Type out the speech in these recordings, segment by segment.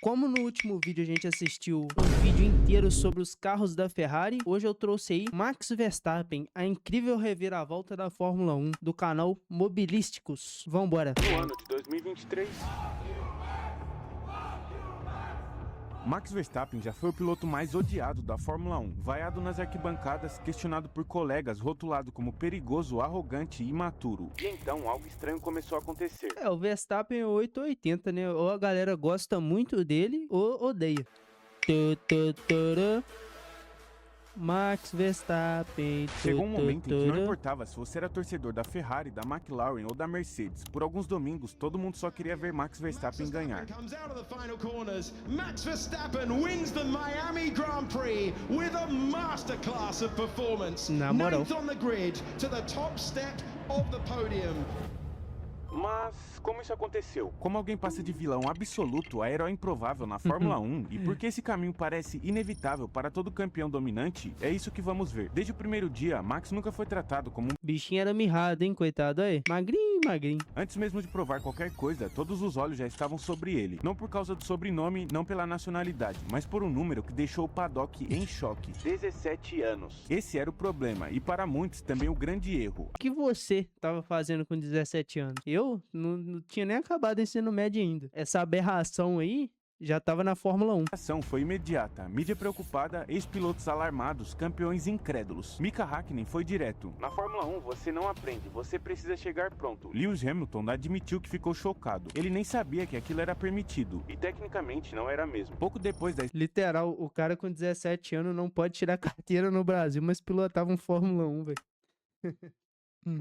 como no último vídeo a gente assistiu um vídeo inteiro sobre os carros da Ferrari, hoje eu trouxe aí Max Verstappen, a incrível reviravolta da Fórmula 1 do canal Mobilísticos. Vambora! No ano de 2023, Max Verstappen já foi o piloto mais odiado da Fórmula 1, vaiado nas arquibancadas, questionado por colegas, rotulado como perigoso, arrogante e imaturo. E então algo estranho começou a acontecer. O Verstappen é 880, né? Ou a galera gosta muito dele ou odeia. Max Verstappen. Chegou um momento em que não importava se você era torcedor da Ferrari, da McLaren ou da Mercedes. Por alguns domingos, todo mundo só queria ver Max Verstappen ganhar. Max Verstappen wins the Miami Grand Prix with a masterclass of performance. Na moral. Ninth on the grid to the top step of the podium. Mas como isso aconteceu? Como alguém passa de vilão absoluto a herói improvável na Fórmula 1 e por que esse caminho parece inevitável para todo campeão dominante, é isso que vamos ver. Desde o primeiro dia, Max nunca foi tratado como um Bichinho era mirrado, hein, coitado aí. Magrinho, magrinho. Antes mesmo de provar qualquer coisa, todos os olhos já estavam sobre ele. Não por causa do sobrenome, não pela nacionalidade, mas por um número que deixou o paddock em choque. 17 anos. Esse era o problema, e para muitos também o grande erro. O que você tava fazendo com 17 anos? Eu não tinha nem acabado o ensino médio ainda. Essa aberração aí já tava na Fórmula 1. A ação foi imediata. Mídia preocupada, ex-pilotos alarmados, campeões incrédulos. Mika Hakkinen foi direto. Na Fórmula 1 você não aprende, você precisa chegar pronto. Lewis Hamilton admitiu que ficou chocado. Ele nem sabia que aquilo era permitido. E tecnicamente não era mesmo. Pouco depois da Literal, o cara com 17 anos não pode tirar carteira no Brasil, mas pilotava um Fórmula 1, velho.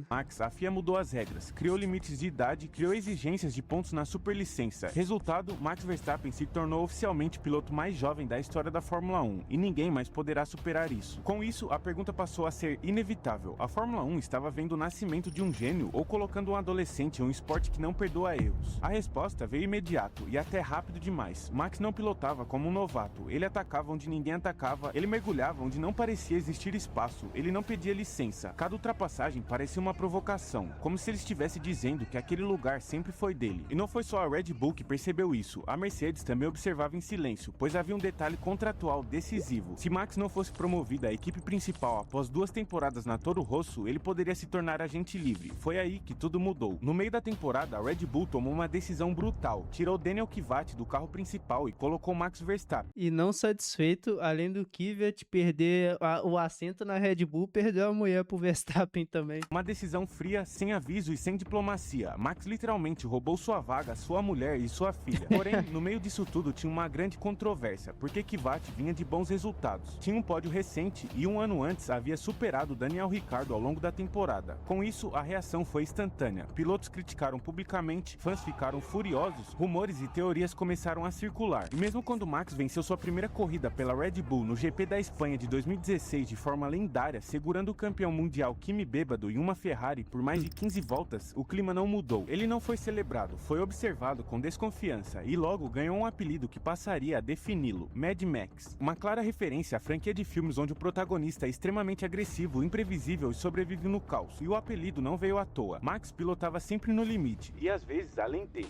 Max, a FIA mudou as regras, criou limites de idade, criou exigências de pontos na superlicença. Resultado, Max Verstappen se tornou oficialmente o piloto mais jovem da história da Fórmula 1, e ninguém mais poderá superar isso. Com isso, a pergunta passou a ser inevitável. A Fórmula 1 estava vendo o nascimento de um gênio ou colocando um adolescente em um esporte que não perdoa erros? A resposta veio imediato e até rápido demais. Max não pilotava como um novato, ele atacava onde ninguém atacava, ele mergulhava onde não parecia existir espaço, ele não pedia licença. Cada ultrapassagem parecia uma provocação, como se ele estivesse dizendo que aquele lugar sempre foi dele. E não foi só a Red Bull que percebeu isso, a Mercedes também observava em silêncio, pois havia um detalhe contratual decisivo. Se Max não fosse promovido à equipe principal após 2 temporadas na Toro Rosso, ele poderia se tornar agente livre. Foi aí que tudo mudou. No meio da temporada, a Red Bull tomou uma decisão brutal, tirou Daniel Kvyat do carro principal e colocou Max Verstappen. E não satisfeito, além do Kvyat perder o assento na Red Bull, perdeu a mulher pro Verstappen também. Uma decisão fria, sem aviso e sem diplomacia. Max literalmente roubou sua vaga, sua mulher e sua filha. Porém, no meio disso tudo tinha uma grande controvérsia, porque Kvyat vinha de bons resultados. Tinha um pódio recente e um ano antes havia superado Daniel Ricciardo ao longo da temporada. Com isso, a reação foi instantânea. Pilotos criticaram publicamente, fãs ficaram furiosos, rumores e teorias começaram a circular. E mesmo quando Max venceu sua primeira corrida pela Red Bull no GP da Espanha de 2016 de forma lendária, segurando o campeão mundial Kimi Bêbado em uma Ferrari por mais de 15 voltas, o clima não mudou. Ele não foi celebrado, foi observado com desconfiança e logo ganhou um apelido que passaria a defini-lo, Mad Max. Uma clara referência à franquia de filmes onde o protagonista é extremamente agressivo, imprevisível e sobrevive no caos. E o apelido não veio à toa. Max pilotava sempre no limite e às vezes além dele.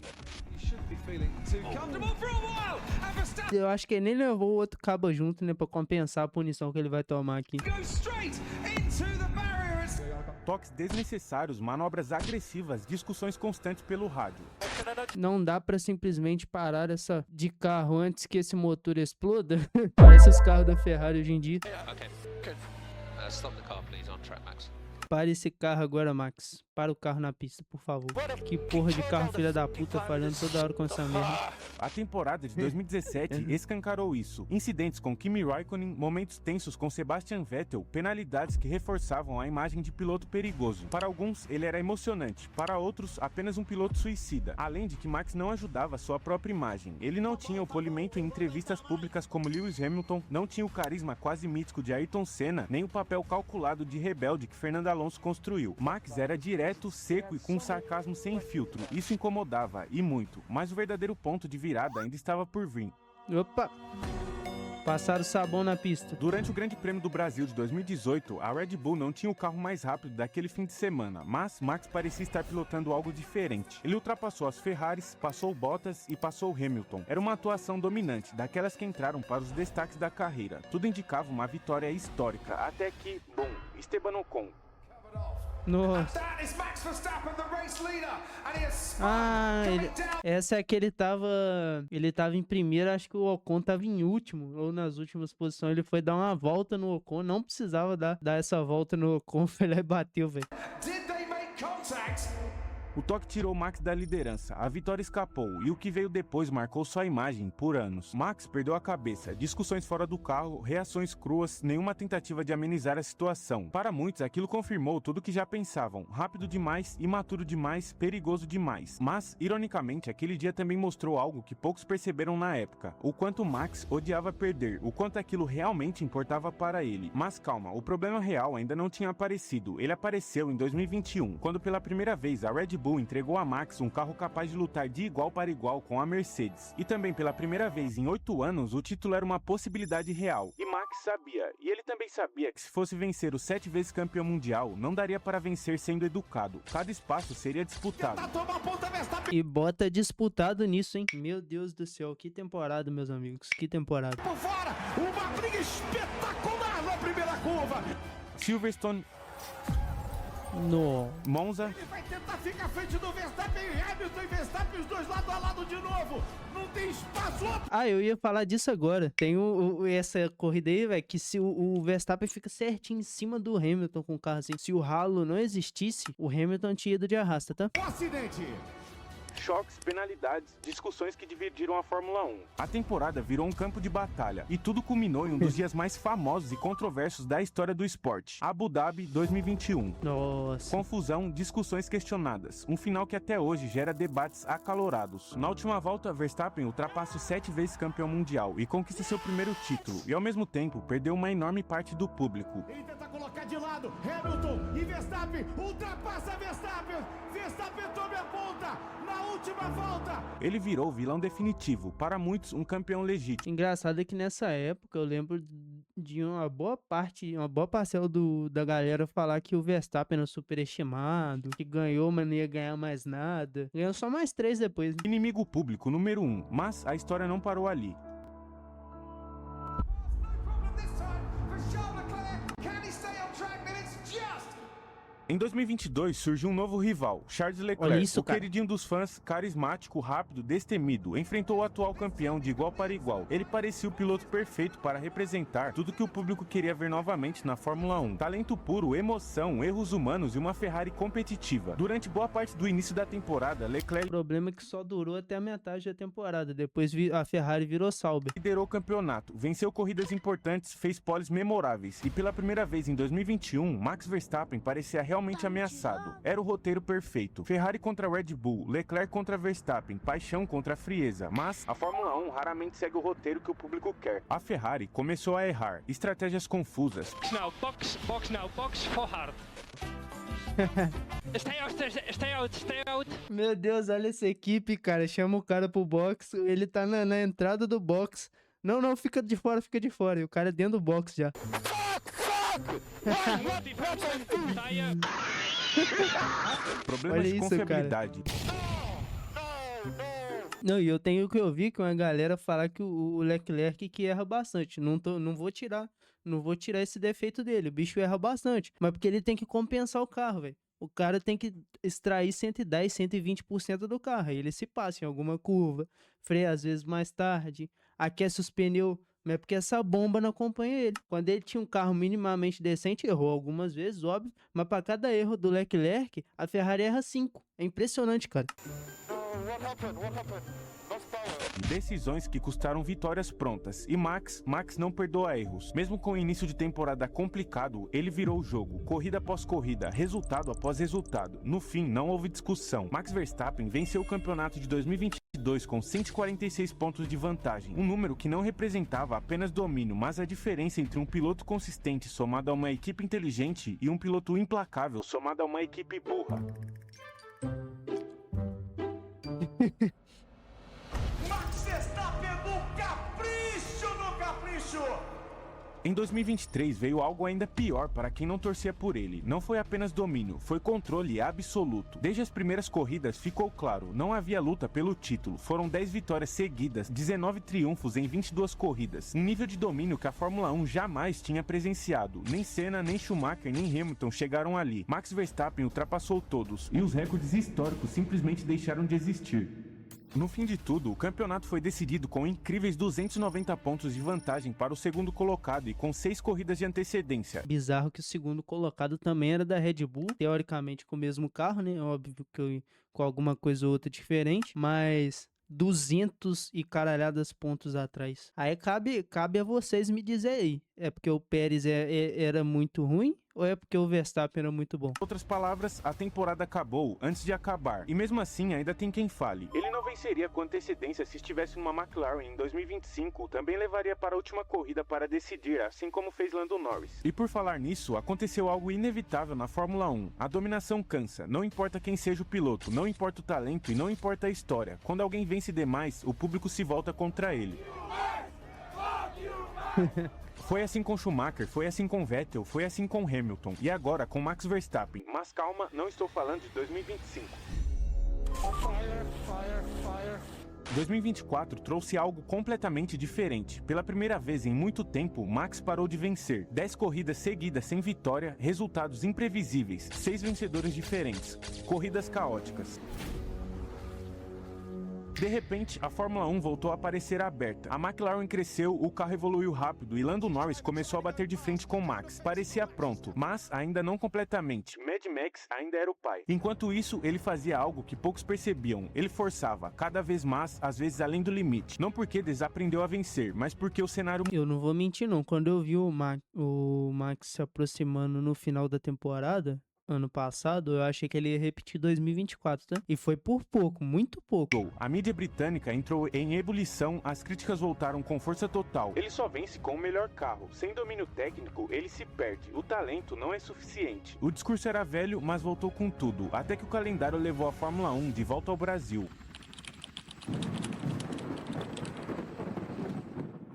Eu acho que ele nem levou o outro cabo junto, né, pra compensar a punição que ele vai tomar aqui. Toques desnecessários, manobras agressivas, discussões constantes pelo rádio. Não dá pra simplesmente parar essa de carro antes que esse motor exploda. Parece os carros da Ferrari hoje em dia. Pare esse carro agora, Max. Para o carro na pista, por favor. Que porra de carro filha da puta falhando toda hora com essa merda. A temporada de 2017 escancarou isso. Incidentes com Kimi Raikkonen, momentos tensos com Sebastian Vettel, penalidades que reforçavam a imagem de piloto perigoso. Para alguns, ele era emocionante. Para outros, apenas um piloto suicida. Além de que Max não ajudava sua própria imagem. Ele não tinha o polimento em entrevistas públicas como Lewis Hamilton, não tinha o carisma quase mítico de Ayrton Senna, nem o papel calculado de rebelde que Fernando Alonso construiu. Max era direto, seco e com um sarcasmo sem filtro. Isso incomodava, e muito. Mas o verdadeiro ponto de virada ainda estava por vir. Opa! Passaram sabão na pista. Durante o Grande Prêmio do Brasil de 2018, a Red Bull não tinha o carro mais rápido daquele fim de semana, mas Max parecia estar pilotando algo diferente. Ele ultrapassou as Ferraris, passou o Bottas e passou o Hamilton. Era uma atuação dominante, daquelas que entraram para os destaques da carreira. Tudo indicava uma vitória histórica, até que, bum, Esteban Ocon. Nossa. Ah, essa é que ele tava em primeiro, acho que o Ocon tava em último, ou nas últimas posições. Ele foi dar uma volta no Ocon, não precisava dar essa volta no Ocon, foi lá e bateu, velho. O toque tirou Max da liderança, a vitória escapou e o que veio depois marcou sua imagem por anos. Max perdeu a cabeça, discussões fora do carro, reações cruas, nenhuma tentativa de amenizar a situação. Para muitos, aquilo confirmou tudo o que já pensavam: rápido demais, imaturo demais, perigoso demais. Mas, ironicamente, aquele dia também mostrou algo que poucos perceberam na época: o quanto Max odiava perder, o quanto aquilo realmente importava para ele. Mas calma, o problema real ainda não tinha aparecido. Ele apareceu em 2021, quando pela primeira vez a Red Bull entregou a Max um carro capaz de lutar de igual para igual com a Mercedes. E também pela primeira vez em 8 anos, o título era uma possibilidade real. E Max sabia. E ele também sabia que se fosse vencer o 7 vezes campeão mundial, não daria para vencer sendo educado. Cada espaço seria disputado. E bota disputado nisso, hein? Meu Deus do céu, que temporada, meus amigos. Que temporada. Por fora, uma briga espetacular na primeira curva. Silverstone, No. Monza. Ele vai tentar ficar à frente do Verstappen e Hamilton, e Verstappen, os dois lado a lado de novo. Não tem espaço. Ah, eu ia falar disso agora. Tem essa corrida aí, velho, que se o Verstappen fica certinho em cima do Hamilton com o carro assim. Se o ralo não existisse, o Hamilton tinha ido de arrasta, tá? Um acidente. Choques, penalidades, discussões que dividiram a Fórmula 1. A temporada virou um campo de batalha e tudo culminou em um dos dias mais famosos e controversos da história do esporte, Abu Dhabi 2021. Nossa. Confusão, discussões questionadas, um final que até hoje gera debates acalorados. Na última volta, Verstappen ultrapassa o 7 vezes campeão mundial e conquista seu primeiro título, e ao mesmo tempo perdeu uma enorme parte do público. Ele tenta colocar de lado, Hamilton e Verstappen, ultrapassa Verstappen, Verstappen toma a ponta, na última volta. Ele virou o vilão definitivo, para muitos um campeão legítimo. Engraçado é que nessa época eu lembro de uma boa parcela da galera falar que o Verstappen era superestimado, que ganhou, mas não ia ganhar mais nada. Ganhou só mais 3 depois. Inimigo público número 1, mas a história não parou ali. Em 2022 surgiu um novo rival, Charles Leclerc, isso, cara. queridinho dos fãs, carismático, rápido, destemido, enfrentou o atual campeão de igual para igual. Ele parecia o piloto perfeito para representar tudo que o público queria ver novamente na Fórmula 1. Talento puro, emoção, erros humanos e uma Ferrari competitiva. Durante boa parte do início da temporada, Leclerc O problema é que só durou até a metade da temporada. Depois a Ferrari virou Sauber. liderou o campeonato, venceu corridas importantes, fez poles memoráveis e pela primeira vez em 2021, Max Verstappen parecia realmente ameaçado. Era o roteiro perfeito. Ferrari contra Red Bull, Leclerc contra Verstappen, paixão contra frieza. Mas a Fórmula 1 raramente segue o roteiro que o público quer. A Ferrari começou a errar, estratégias confusas. Box now, box for hard. Stay out. Meu Deus, olha essa equipe, cara. Chama o cara pro box. Ele tá na entrada do box. Não, fica de fora. E o cara é dentro do box já. Problemas Olha de isso, confiabilidade. Não, e eu tenho que ouvir que uma galera falar que o Leclerc que erra bastante. Não vou tirar esse defeito dele. O bicho erra bastante. Mas porque ele tem que compensar o carro, velho. O cara tem que extrair 110, 120% do carro. Aí ele se passa em alguma curva, freia às vezes mais tarde, aquece os pneus. Mas é porque essa bomba não acompanha ele. Quando ele tinha um carro minimamente decente, errou algumas vezes, óbvio. Mas para cada erro do Leclerc, a Ferrari erra 5. É impressionante, cara. Decisões que custaram vitórias prontas. E Max não perdoa erros. Mesmo com o início de temporada complicado, ele virou o jogo. Corrida após corrida, resultado após resultado. No fim, não houve discussão. Max Verstappen venceu o campeonato de 2022 com 146 pontos de vantagem. Um número que não representava apenas domínio, mas a diferença entre um piloto consistente somado a uma equipe inteligente e um piloto implacável somado a uma equipe burra. Max Verstappen no capricho, Em 2023 veio algo ainda pior para quem não torcia por ele. Não foi apenas domínio, foi controle absoluto. Desde as primeiras corridas ficou claro, não havia luta pelo título. Foram 10 vitórias seguidas, 19 triunfos em 22 corridas. Um nível de domínio que a Fórmula 1 jamais tinha presenciado. Nem Senna, nem Schumacher, nem Hamilton chegaram ali. Max Verstappen ultrapassou todos e os recordes históricos simplesmente deixaram de existir. No fim de tudo, o campeonato foi decidido com incríveis 290 pontos de vantagem para o segundo colocado e com 6 corridas de antecedência. Bizarro que o segundo colocado também era da Red Bull, teoricamente com o mesmo carro, né? Óbvio que com alguma coisa ou outra diferente, mas 200 e caralhadas pontos atrás. Aí cabe a vocês me dizer aí, é porque o Pérez era muito ruim ou é porque o Verstappen era muito bom? Em outras palavras, a temporada acabou antes de acabar, e mesmo assim ainda tem quem fale. Ele não venceria com antecedência se estivesse uma McLaren em 2025, também levaria para a última corrida para decidir, assim como fez Lando Norris. E por falar nisso, aconteceu algo inevitável na Fórmula 1. A dominação cansa, não importa quem seja o piloto, não importa o talento e não importa a história. Quando alguém vence demais, o público se volta contra ele. Foi assim com Schumacher, foi assim com Vettel, foi assim com Hamilton e agora com Max Verstappen. Mas calma, não estou falando de 2025. 2024 trouxe algo completamente diferente. Pela primeira vez em muito tempo, Max parou de vencer. 10 corridas seguidas sem vitória, resultados imprevisíveis, 6 vencedores diferentes, corridas caóticas. De repente, a Fórmula 1 voltou a parecer aberta. A McLaren cresceu, o carro evoluiu rápido e Lando Norris começou a bater de frente com Max. Parecia pronto, mas ainda não completamente. Mad Max ainda era o pai. Enquanto isso, ele fazia algo que poucos percebiam. Ele forçava, cada vez mais, às vezes além do limite. Não porque desaprendeu a vencer, mas porque o cenário... Eu não vou mentir não, quando eu vi o Max se aproximando no final da temporada... ano passado, eu achei que ele ia repetir 2024, tá? E foi por pouco, muito pouco. A mídia britânica entrou em ebulição, as críticas voltaram com força total. Ele só vence com o melhor carro. Sem domínio técnico, ele se perde. O talento não é suficiente. O discurso era velho, mas voltou com tudo. Até que o calendário levou a Fórmula 1 de volta ao Brasil.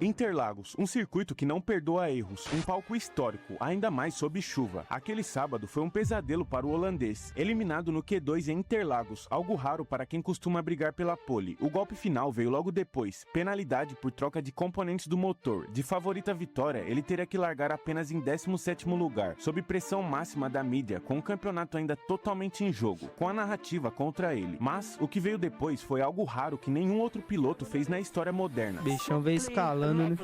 Interlagos, um circuito que não perdoa erros, um palco histórico, ainda mais sob chuva. Aquele sábado foi um pesadelo para o holandês, eliminado no Q2 em Interlagos, algo raro para quem costuma brigar pela pole. O golpe final veio logo depois, penalidade por troca de componentes do motor. De favorita vitória, ele teria que largar apenas em 17º lugar, sob pressão máxima da mídia, com o campeonato ainda totalmente em jogo, com a narrativa contra ele. Mas o que veio depois foi algo raro que nenhum outro piloto fez na história moderna. Bichão veio escalando, né?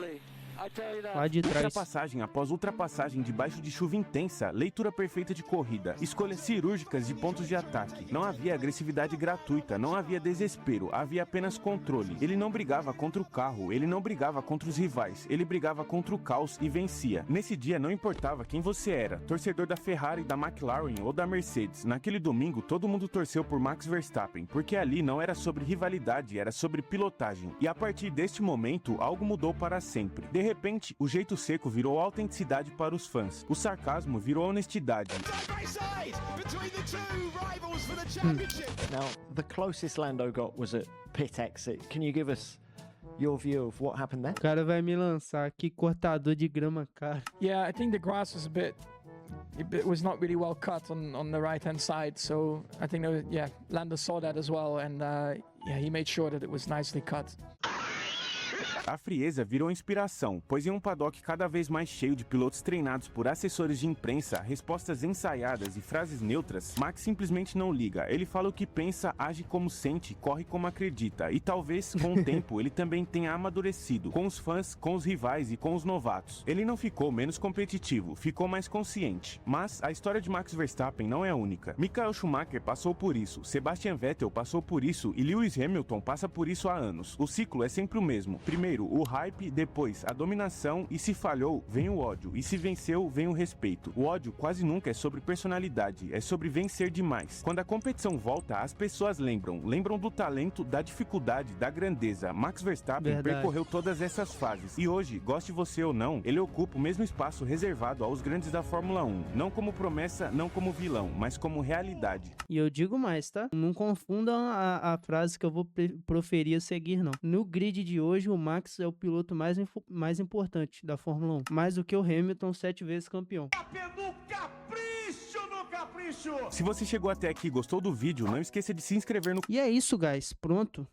Lá de trás. Ultrapassagem após ultrapassagem debaixo de chuva intensa, leitura perfeita de corrida, escolhas cirúrgicas de pontos de ataque. Não havia agressividade gratuita, não havia desespero, havia apenas controle. Ele não brigava contra o carro, ele não brigava contra os rivais, ele brigava contra o caos e vencia. Nesse dia não importava quem você era, torcedor da Ferrari, da McLaren ou da Mercedes. Naquele domingo todo mundo torceu por Max Verstappen, porque ali não era sobre rivalidade, era sobre pilotagem. E a partir deste momento, algo mudou para sempre. De repente, o jeito seco virou autenticidade para os fãs. O sarcasmo virou honestidade. Now, the closest Lando got was at pit exit. Can you give us your view of what happened there? O cara vai me lançar aqui, cortador de grama, cara. Yeah, I think the grass was it was not really well cut on the right hand side, so I think Lando saw that as well, and he made sure that it was nicely cut. A frieza virou inspiração, pois em um paddock cada vez mais cheio de pilotos treinados por assessores de imprensa, respostas ensaiadas e frases neutras, Max simplesmente não liga. Ele fala o que pensa, age como sente, corre como acredita. E talvez, com o tempo, ele também tenha amadurecido, com os fãs, com os rivais e com os novatos. Ele não ficou menos competitivo, ficou mais consciente. Mas a história de Max Verstappen não é única. Michael Schumacher passou por isso, Sebastian Vettel passou por isso e Lewis Hamilton passa por isso há anos. O ciclo é sempre o mesmo. Primeiro, o hype, depois a dominação e se falhou, vem o ódio e se venceu, vem o respeito. O ódio quase nunca é sobre personalidade, é sobre vencer demais. Quando a competição volta, as pessoas lembram do talento, da dificuldade, da grandeza. Max Verstappen percorreu todas essas fases e hoje, goste você ou não, ele ocupa o mesmo espaço reservado aos grandes da Fórmula 1, não como promessa, não como vilão, mas como realidade. E eu digo mais, tá? Não confundam a frase que eu vou proferir a seguir, não. No grid de hoje, o Max Max é o piloto mais importante da Fórmula 1, mais do que o Hamilton, 7 vezes campeão. Se você chegou até aqui e gostou do vídeo, não esqueça de se inscrever no E é isso, guys. Pronto.